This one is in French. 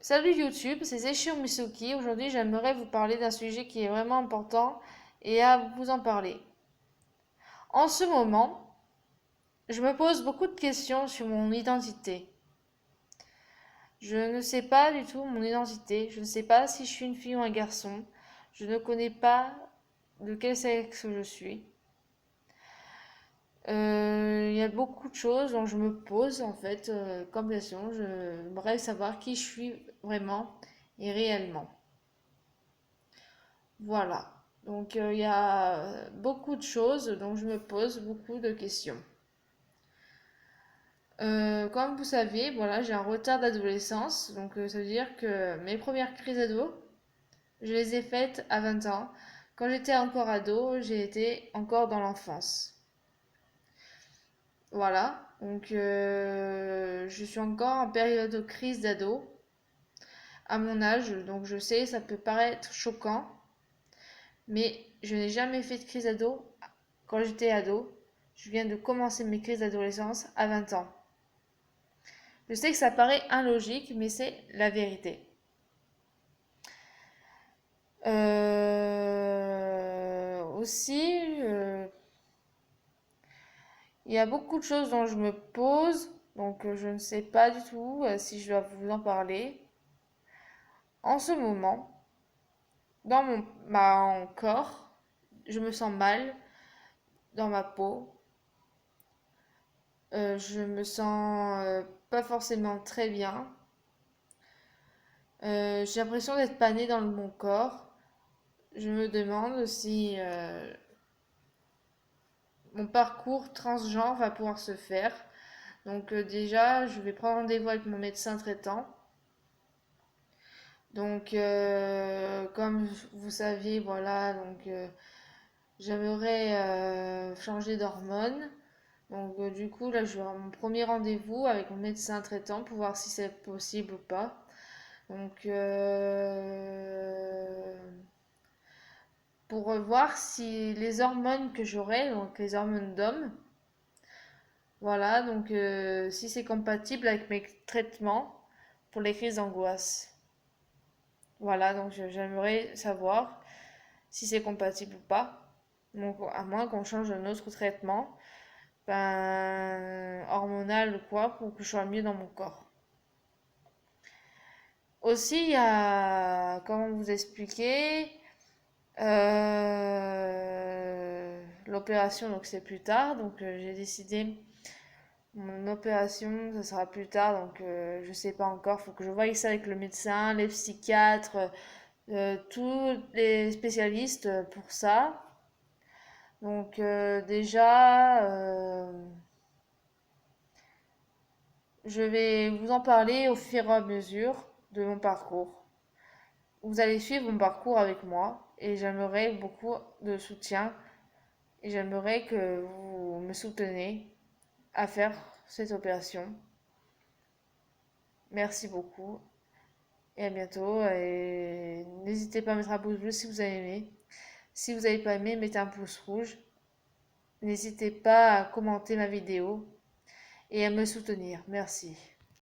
Salut YouTube, c'est Zeshiro Misuki. Aujourd'hui, j'aimerais vous parler d'un sujet qui est vraiment important et à vous en parler. En ce moment, je me pose beaucoup de questions sur mon identité. Je ne sais pas du tout mon identité. Je ne sais pas si je suis une fille ou un garçon. Je ne connais pas de quel sexe je suis. Il y a beaucoup de choses dont je me pose en fait comme question. J'aimerais savoir qui je suis vraiment et réellement. Voilà. Donc, il y a beaucoup de choses dont je me pose beaucoup de questions. Comme vous savez, voilà, j'ai un retard d'adolescence. Donc, ça veut dire que mes premières crises d'ado, je les ai faites à 20 ans. Quand j'étais encore ado, j'ai été encore dans l'enfance. Voilà. Donc, je suis encore en période de crise d'ado à mon âge. Donc, je sais, ça peut paraître choquant, mais je n'ai jamais fait de crise d'ado quand j'étais ado. Je viens de commencer mes crises d'adolescence à 20 ans. Je sais que ça paraît illogique, mais c'est la vérité. Aussi, il y a beaucoup de choses dont je me pose, donc je ne sais pas du tout si je dois vous en parler. En ce moment, dans mon corps, je me sens mal dans ma peau. Je me sens pas forcément très bien. J'ai l'impression d'être pas née dans mon corps. Je me demande si mon parcours transgenre va pouvoir se faire. Donc déjà, je vais prendre rendez-vous avec mon médecin traitant. Donc comme vous saviez, voilà, donc j'aimerais changer d'hormones. Donc du coup, là, je vais avoir mon premier rendez-vous avec mon médecin traitant pour voir si c'est possible ou pas. Donc pour voir si les hormones que j'aurai, donc les hormones d'homme, voilà, donc si c'est compatible avec mes traitements pour les crises d'angoisse. Voilà, donc j'aimerais savoir si c'est compatible ou pas. Donc à moins qu'on change un autre traitement, ben, hormonal ou quoi, pour que je sois mieux dans mon corps. Aussi, il y a, comment vous expliquer, l'opération, donc c'est plus tard, donc j'ai décidé mon opération, ça sera plus tard, donc je sais pas encore. Faut que je voie ça avec le médecin, les psychiatres, tous les spécialistes pour ça. Donc déjà, je vais vous en parler au fur et à mesure de mon parcours. Vous allez suivre mon parcours avec moi et j'aimerais beaucoup de soutien et j'aimerais que vous me souteniez à faire cette opération. Merci beaucoup et à bientôt. Et n'hésitez pas à mettre un pouce bleu si vous avez aimé. Si vous n'avez pas aimé, mettez un pouce rouge. N'hésitez pas à commenter ma vidéo et à me soutenir. Merci.